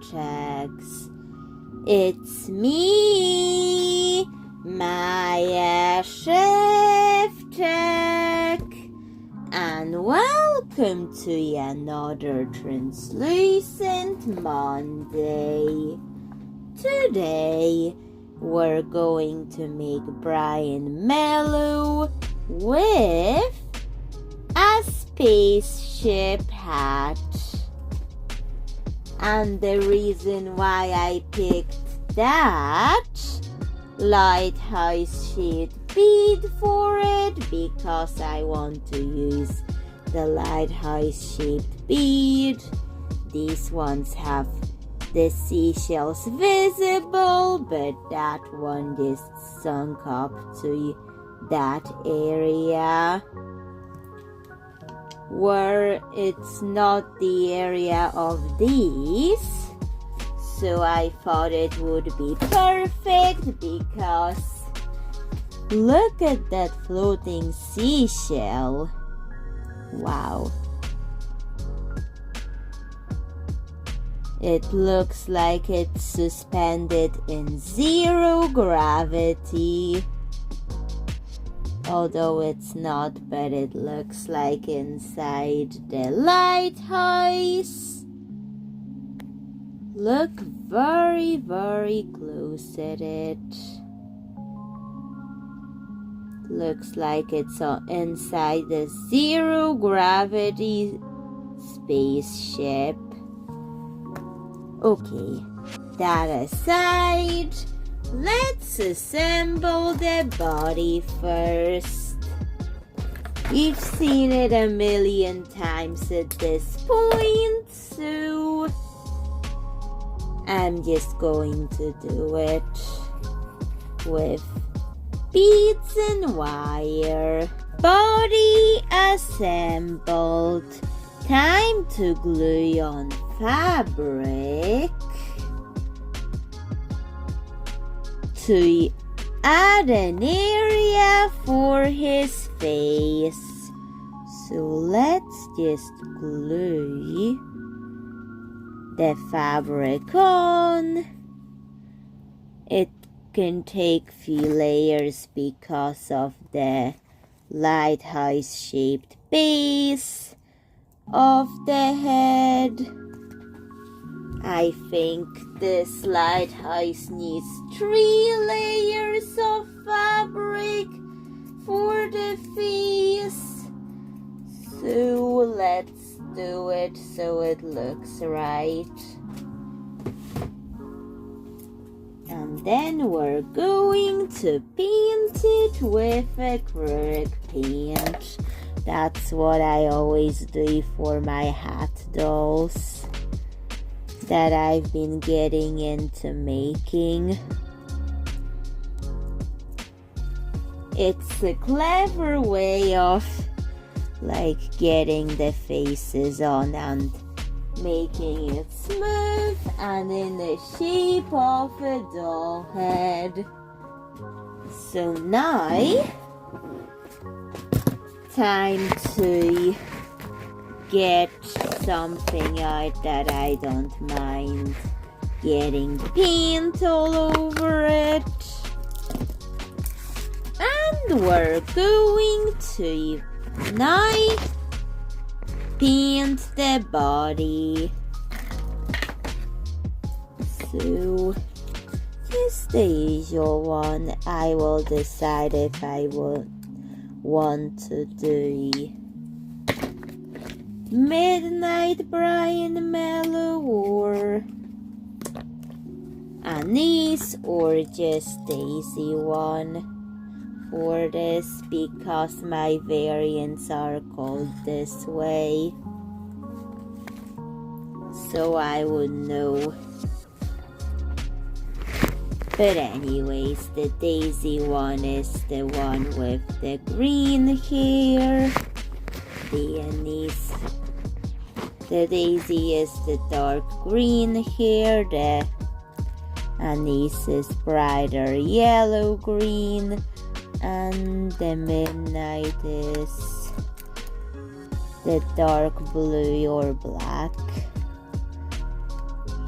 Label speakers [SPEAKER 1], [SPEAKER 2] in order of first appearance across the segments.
[SPEAKER 1] vortex. It's me, Maya Tech, and welcome to another Translucent Monday. Today, we're going to make Brian Mellow with a spaceship hat. And the reason why I picked that lighthouse shaped bead for it, because I want to use the lighthouse shaped bead. These ones have the seashells visible, but that one just sunk up to that area where it's not the area of these. So I thought it would be perfect, because look at that floating seashell. Wow. It looks like it's suspended in zero gravity. Although it's not, but it looks like inside the lighthouse. Look very, very close at it. Looks like it's inside the zero gravity spaceship. Okay, that aside, let's assemble the body first. You've seen it a million times at this point, so I'm just going to do it with beads and wire. Body assembled. Time to glue on fabric to add an area for his face. So let's just glue the fabric on. It can take few layers because of the lighthouse shaped base of the head. I think this lighthouse needs 3 layers of fabric for the face. So let's do it so it looks right. And then we're going to paint it with acrylic paint. That's what I always do for my hat dolls that I've been getting into making. It's a clever way of getting the faces on and making it smooth and in the shape of a doll head. So now, time to get something out that I don't mind getting paint all over it. And we're going to now paint the body. So just the usual one. I will decide if I would want to do Midnight Brian Mellow or Anise or just Daisy one for this, because my variants are called this way, so I would know. But anyways, the Daisy one is the one with the green hair. The Daisy is the dark green hair. The Anise is brighter yellow green, and the Midnight is the dark blue or black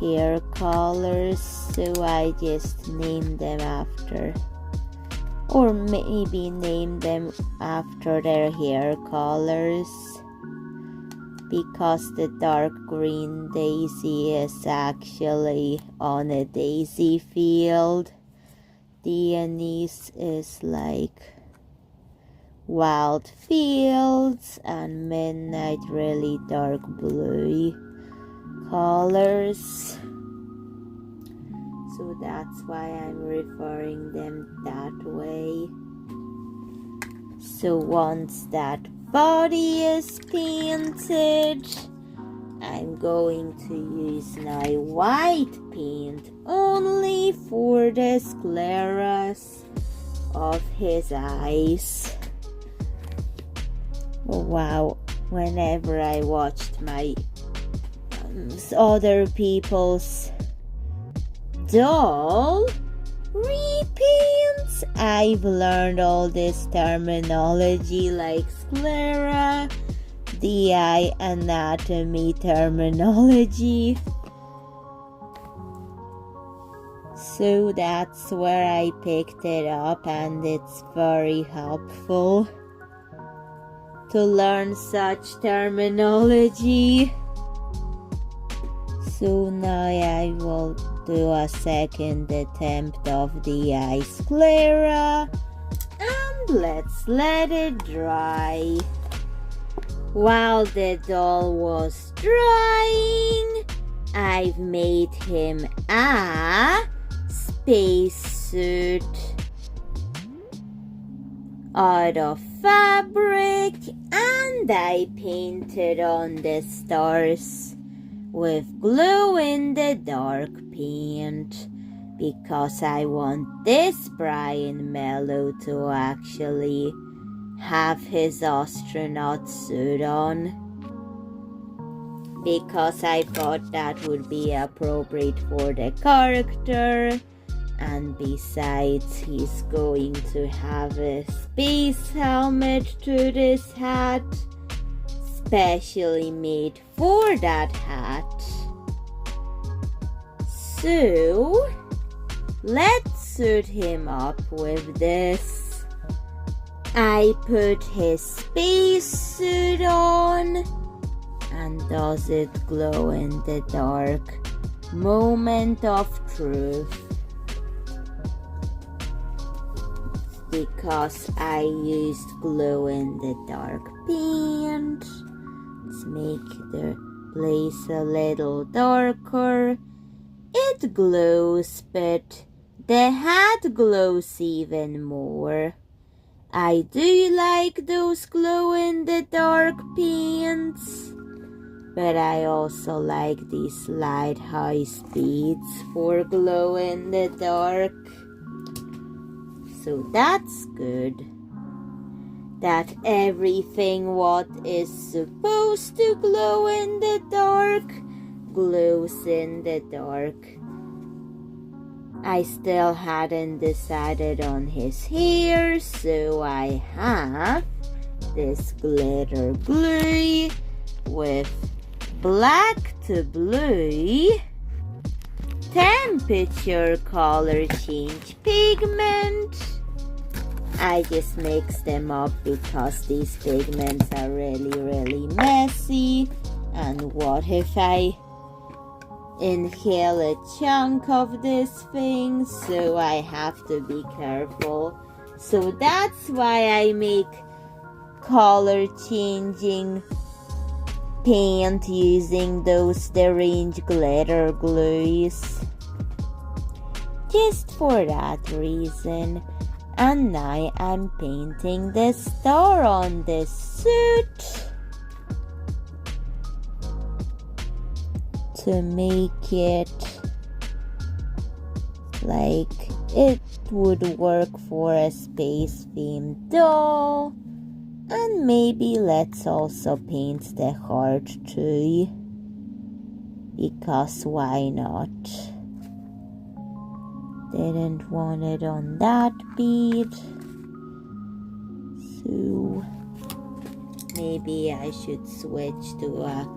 [SPEAKER 1] hair colors, so I just named them after, or maybe name them after their hair colors, because the dark green daisy is actually on a daisy field. The anise is like wild fields, and midnight really dark blue colors. So that's why I'm referring them that way. So once that body is painted, I'm going to use my white paint only for the scleras of his eyes. Oh, wow, whenever I watched my other people's doll repaints, I've learned all this terminology like sclera, the eye anatomy terminology. So that's where I picked it up, and it's very helpful to learn such terminology. So now I will do a second attempt of the eye sclera, and let's let it dry. While the doll was drying, I've made him a spacesuit out of fabric, and I painted on the stars with glow-in-the-dark paint, because I want this Brian Mellow to actually have his astronaut suit on, because I thought that would be appropriate for the character. And besides, he's going to have a space helmet to this hat, specially made for that hat. So let's suit him up with this. I put his space suit on, and does it glow in the dark? Moment of truth. Because I used glow-in-the-dark paint. Let's make the place a little darker. It glows, but the hat glows even more. I do like those glow-in-the-dark paints, but I also like these light high speeds for glow-in-the-dark. So that's good. That everything what is supposed to glow in the dark glows in the dark. I still hadn't decided on his hair, so I have this glitter glue with black to blue temperature color change pigment. I just mix them up because these pigments are really messy, and what if I inhale a chunk of this thing? So I have to be careful. So that's why I make color changing paint using those deranged glitter glues, just for that reason. And now I'm painting the star on this suit to make it like it would work for a space themed doll. And maybe let's also paint the heart too, because why not? Didn't want it on that bead, so maybe I should switch to a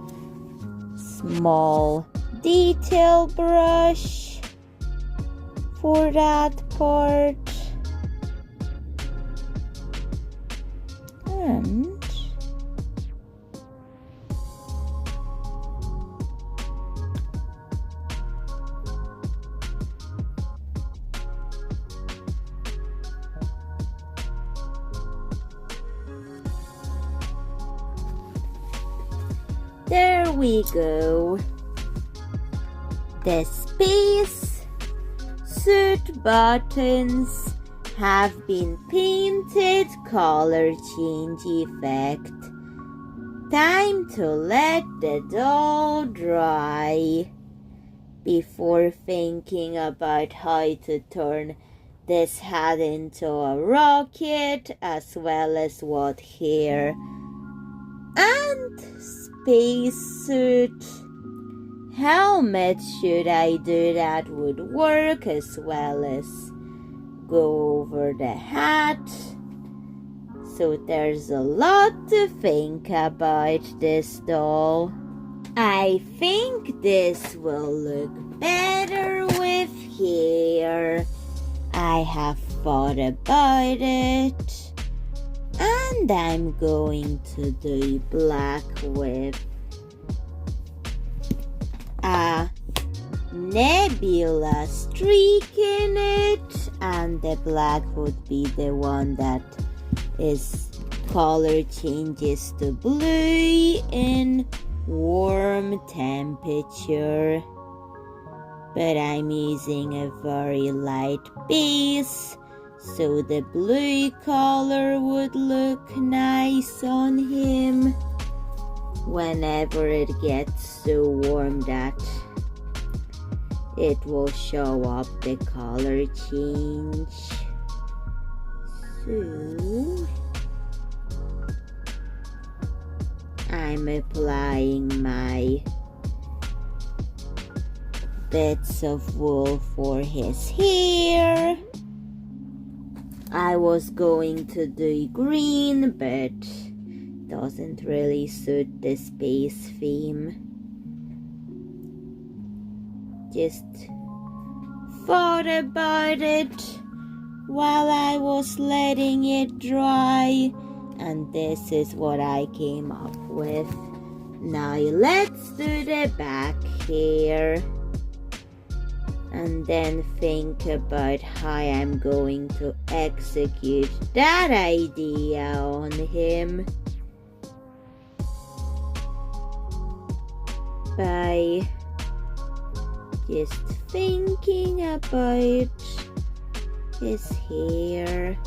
[SPEAKER 1] small detail brush for that part. And there we go. The space suit buttons have been painted color change effect. Time to let the doll dry before thinking about how to turn this hat into a rocket, as well as what hair and spacesuit helmet should I do that would work, as well as go over the hat. So there's a lot to think about this doll. I think this will look better with hair. I have thought about it, and I'm going to do black with a nebula streak in it, and the black would be the one that is color changes to blue in warm temperature. But I'm using a very light base, so the blue color would look nice on him whenever it gets so warm that it will show up the color change. So I'm applying my bits of wool for his hair. I was going to do green, but doesn't really suit the space theme. Just thought about it while I was letting it dry, and this is what I came up with. Now let's do the back hair, and then think about how I'm going to execute that idea on him by just thinking about his hair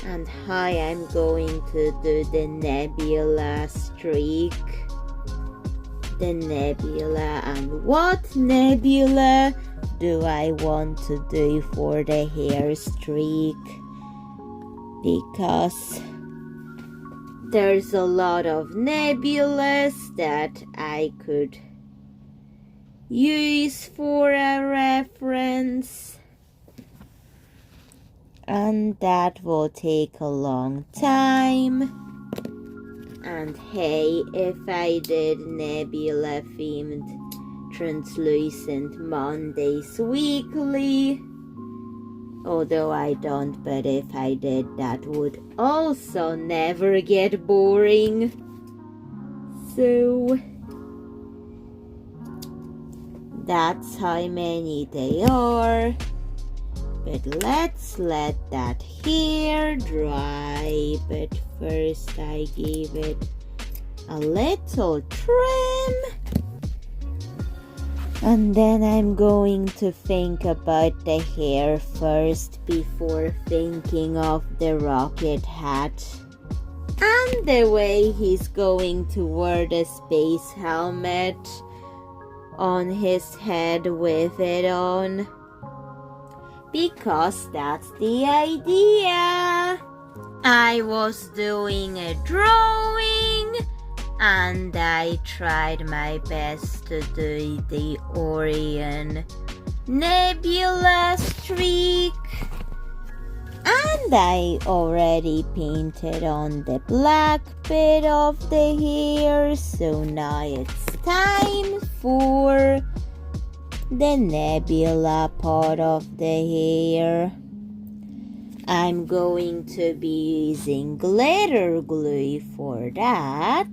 [SPEAKER 1] and how I'm going to do the nebula streak. The nebula, and what nebula do I want to do for the hair streak? Because there's a lot of nebulas that I could use for a reference, and that will take a long time. And hey, if I did nebula themed translucent Mondays weekly, although I don't, but if I did, that would also never get boring. So that's how many they are. But let's let that hair dry. But first I gave it a little trim. And then I'm going to think about the hair first before thinking of the rocket hat. And the way he's going to wear the space helmet on his head with it on. Because that's the idea. I was doing a drawing and I tried my best to do the Orion nebula streak, And I already painted on the black bit of the hair, so now it's time for the nebula part of the hair. I'm going to be using glitter glue for that.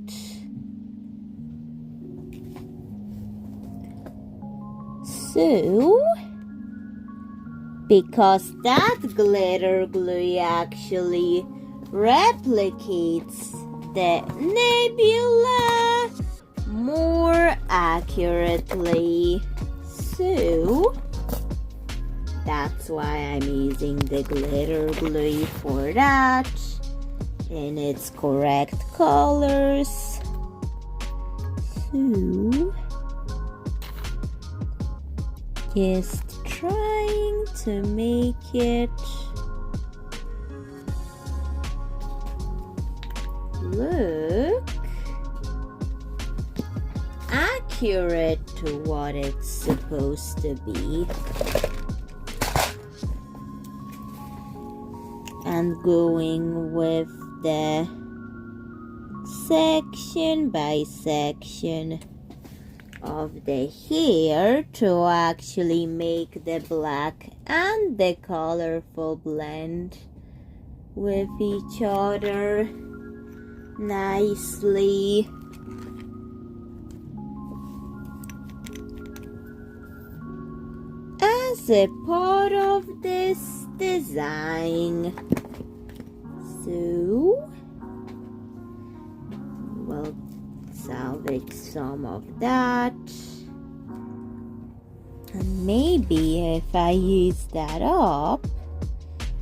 [SPEAKER 1] So, because that glitter glue actually replicates the nebula more accurately. So, that's why I'm using the glitter glue for that in its correct colors. So, just trying to make it look accurate to what it's supposed to be. And going with the section by section of the hair to actually make the black and the colorful blend with each other nicely. As a part of this design. So, we'll salvage some of that. And maybe if I use that up,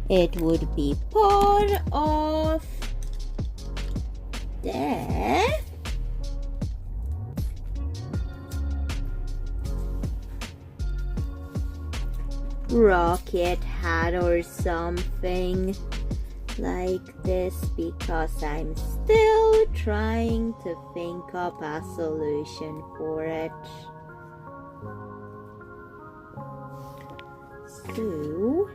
[SPEAKER 1] it would be part of the rocket hat or something like this, because I'm still trying to think up a solution for it. So,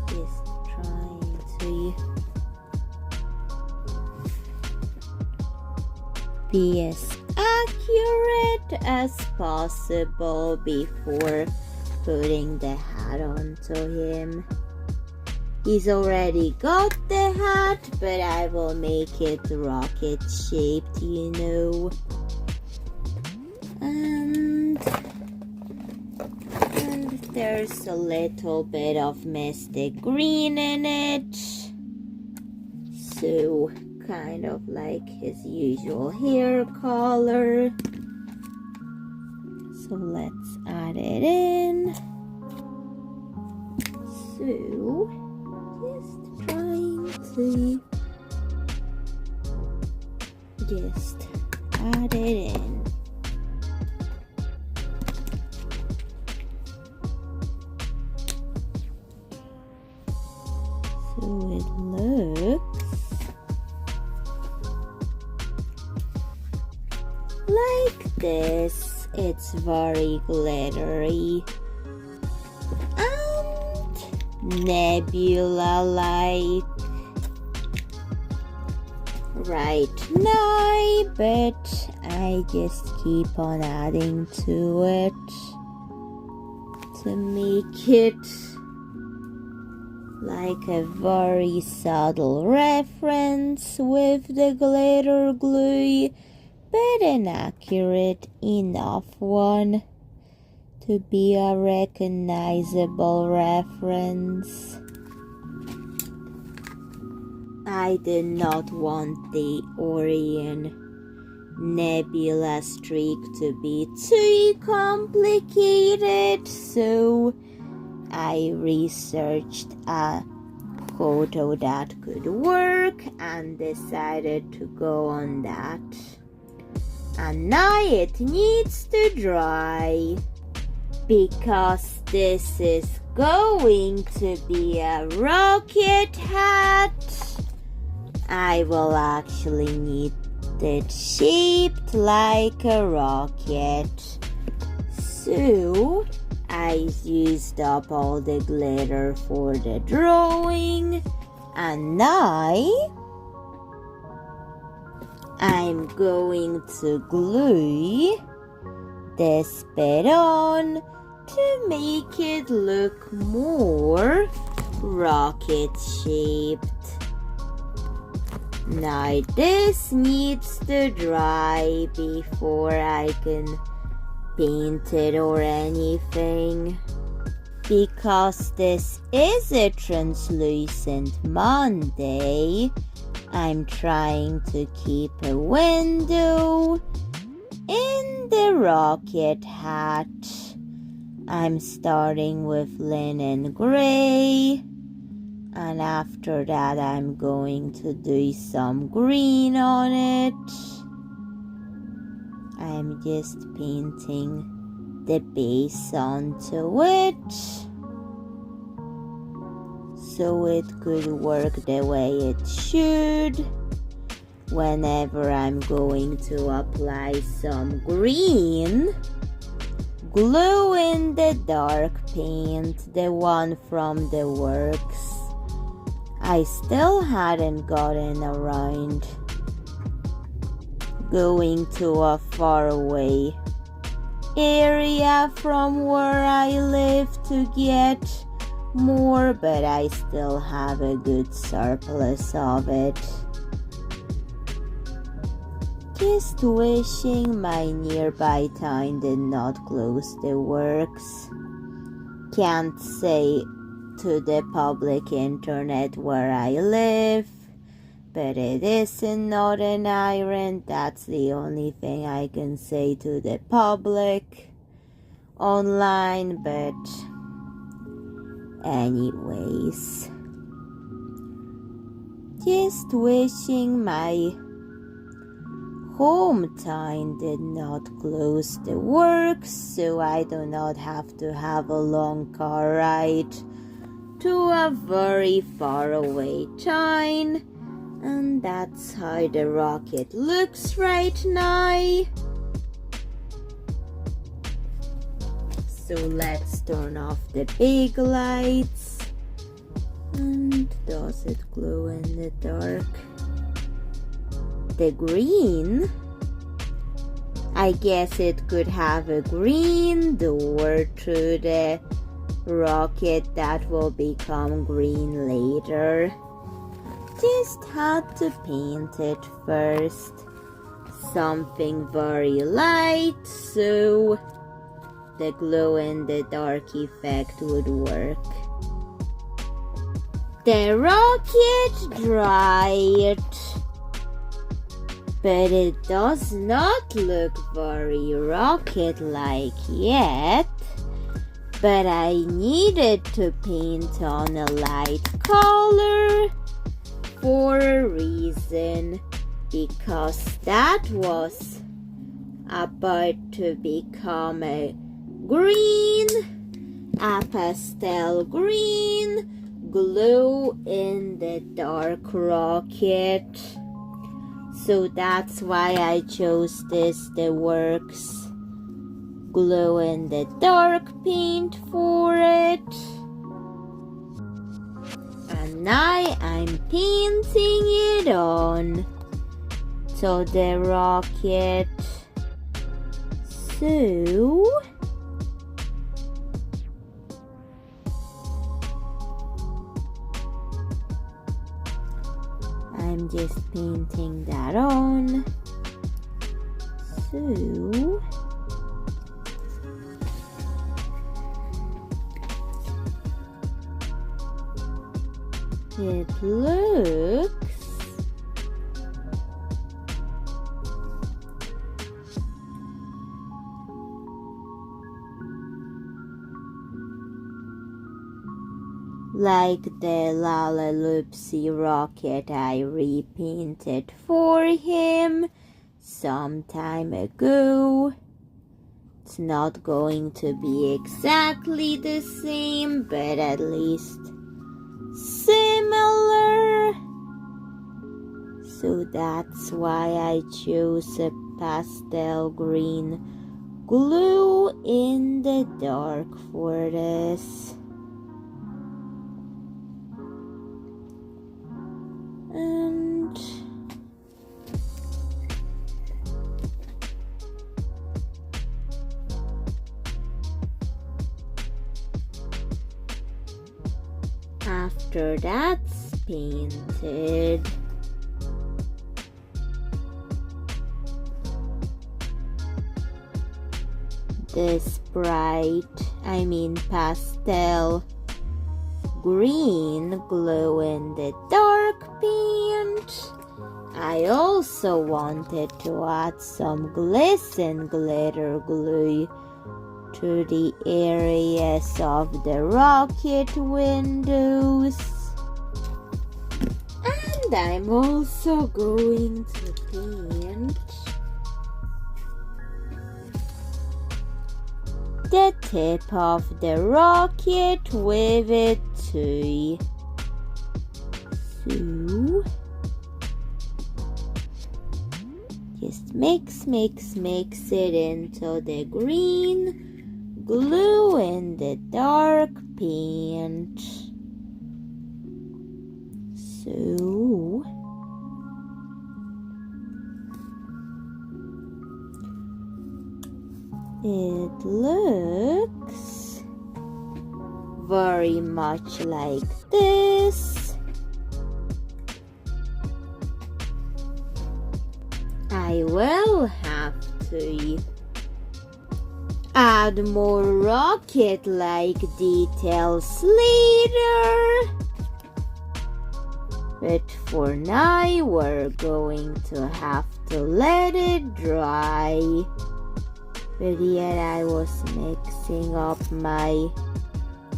[SPEAKER 1] just trying to be as accurate as possible before putting the hat onto him. He's already got the hat, but I will make it rocket shaped, you know. And there's a little bit of mystic green in it. So, kind of like his usual hair color. So let's add it in. So, just trying to just add it in. So it looks like this. It's very glittery and nebula-like right now, but I just keep on adding to it to make it like a very subtle reference with the glitter glue, but an accurate enough one to be a recognizable reference. I did not want the Orion nebula streak to be too complicated, so I researched a photo that could work and decided to go on that. And now it needs to dry, because this is going to be a rocket hat. I will actually need it shaped like a rocket. So I used up all the glitter for the drawing, and now I'm going to glue this bit on to make it look more rocket-shaped. Now this needs to dry before I can paint it or anything. Because this is a translucent Monday, I'm trying to keep a window in the rocket hat. I'm starting with linen gray, and after that I'm going to do some green on it. I'm just painting the base onto it so it could work the way it should. Whenever I'm going to apply some green, glue in the dark paint, the one from the works. I still hadn't gotten around going to a faraway area from where I live to get more, but I still have a good surplus of it. Just wishing my nearby town did not close the works. Can't say to the public internet where I live, but it is in Northern Ireland. That's the only thing I can say to the public online, but anyways, just wishing my hometown did not close the works so I do not have to have a long car ride to a very far away town. And that's how the rocket looks right now. So let's turn off the big lights. And does it glow in the dark? The green? I guess it could have a green door through the rocket that will become green later. Just had to paint it first. Something very light so the glow in the dark effect would work. The rocket dried, but it does not look very rocket-like yet. But I needed to paint on a light color for a reason, because that was about to become a green, a pastel green, glow in the dark rocket. So that's why I chose this, the Works glow in the dark paint for it. And now I'm painting it on to the rocket. So I'm just painting that on. So it looks like the Lalaloopsy rocket I repainted for him some time ago. It's not going to be exactly the same, but at least similar. So that's why I chose a pastel green glue in the dark for this. And after that's painted, this pastel green glow in the dark paint, I also wanted to add some glisten glitter glue to the areas of the rocket windows. And I'm also going to paint the tip of the rocket with it too. So just mix it into the green glue in the dark paint. So it looks very much like this. I will have to add more rocket-like details later. But for now, we're going to have to let it dry. But yet I was mixing up my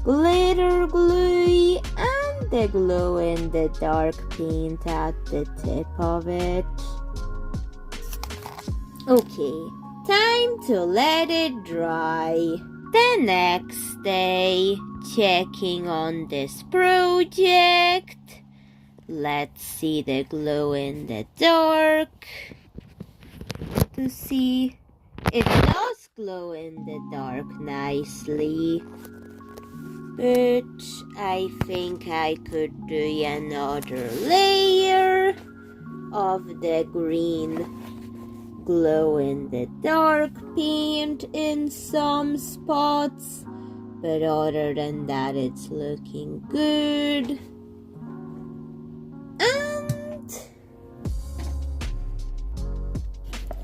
[SPEAKER 1] glitter glue and the glow in the dark paint at the tip of it. Okay, time to let it dry. The next day, checking on this project. Let's see the glow in the dark to see. It does glow in the dark nicely, but I think I could do another layer of the green glow in the dark paint in some spots, but other than that it's looking good. And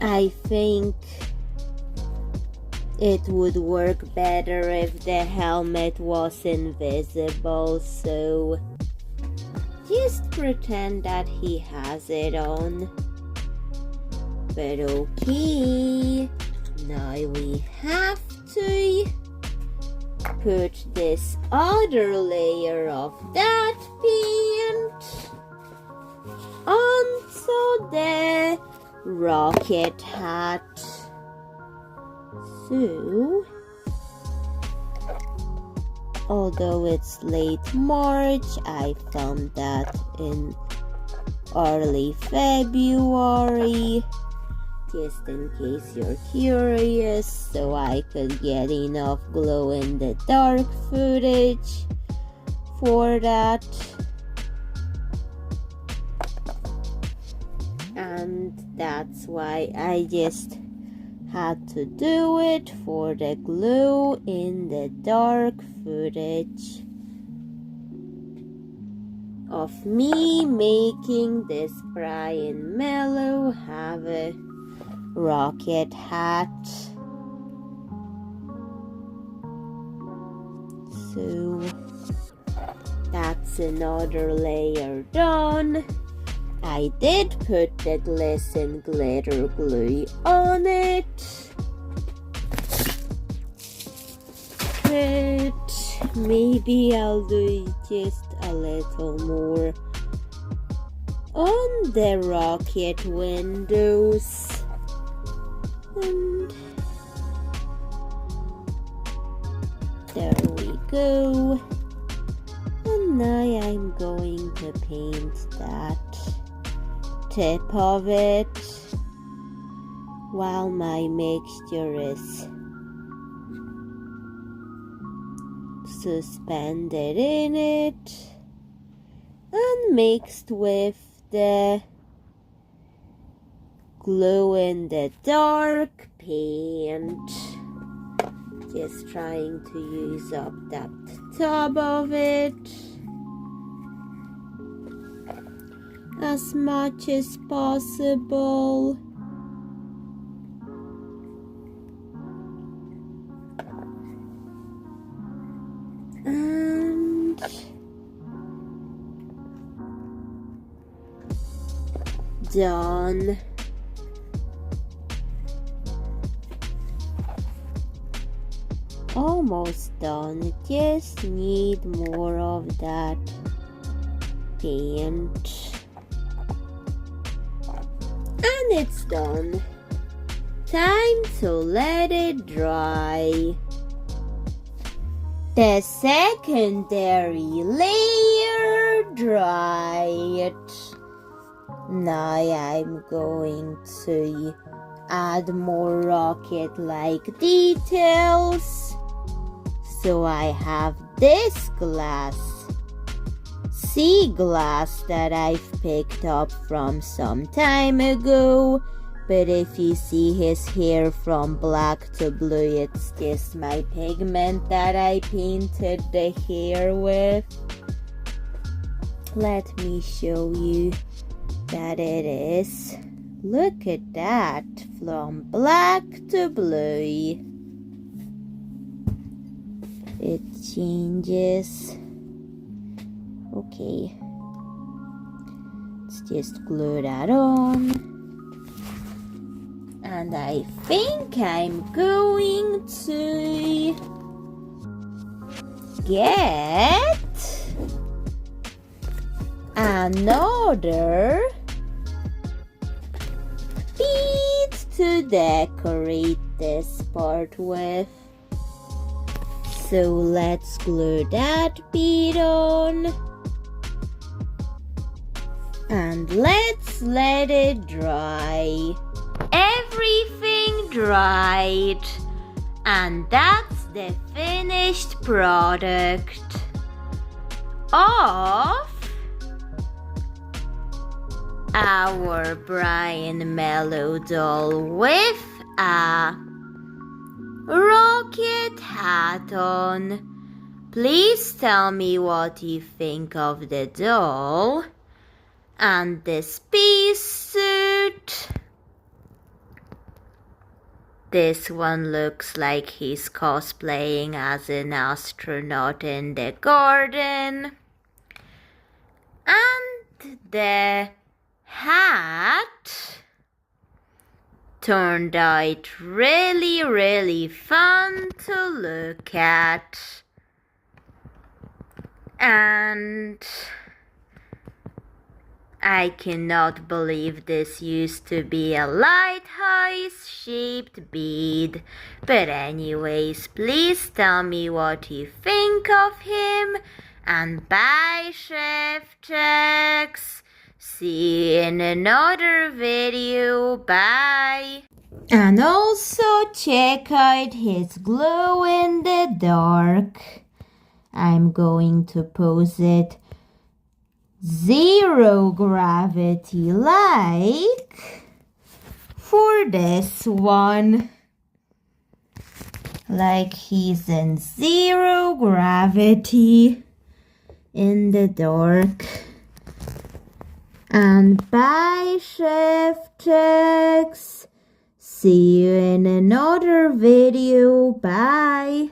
[SPEAKER 1] I think it would work better if the helmet was invisible, so just pretend that he has it on. But okay, now we have to put this other layer of that paint onto the rocket hat. So, although it's late March, I filmed that in early February, just in case you're curious, so I could get enough glow in the dark footage for that. And that's why I just had to do it for the glow in the dark footage of me making this Brian Mellow have a rocket hat. So that's another layer done. I did put the glisten glitter glue on it, but maybe I'll do just a little more on the rocket windows. And there we go. And now I'm going to paint that tip of it while my mixture is suspended in it and mixed with the glow-in-the-dark paint. Just trying to use up that tub of it as much as possible. And done. Almost done. Just need more of that paint. And it's done. Time to let it dry. The secondary layer dried. Now I'm going to add more rocket-like details. So I have this glass, sea glass that I've picked up from some time ago. But if you see his hair from black to blue, it's just my pigment that I painted the hair with. Let me show you that it is. Look at that, from black to blue. It changes. Okay. Let's just glue that on. And I think I'm going to get another bead to decorate this part with. So let's glue that bead on. And let's let it dry. Everything dried, and that's the finished product of our Brian Mellow doll with a rocket hat on. Please tell me what you think of the doll and the space suit. This one looks like he's cosplaying as an astronaut in the garden. And the hat turned out really fun to look at. And I cannot believe this used to be a lighthouse-shaped bead. But anyways, please tell me what you think of him. And bye, Chef Jax. See you in another video. Bye. And also check out his glow-in-the-dark. I'm going to pose it zero gravity like for this one, like he's in zero gravity in the dark. And bye, Chef Jax. See you in another video. Bye.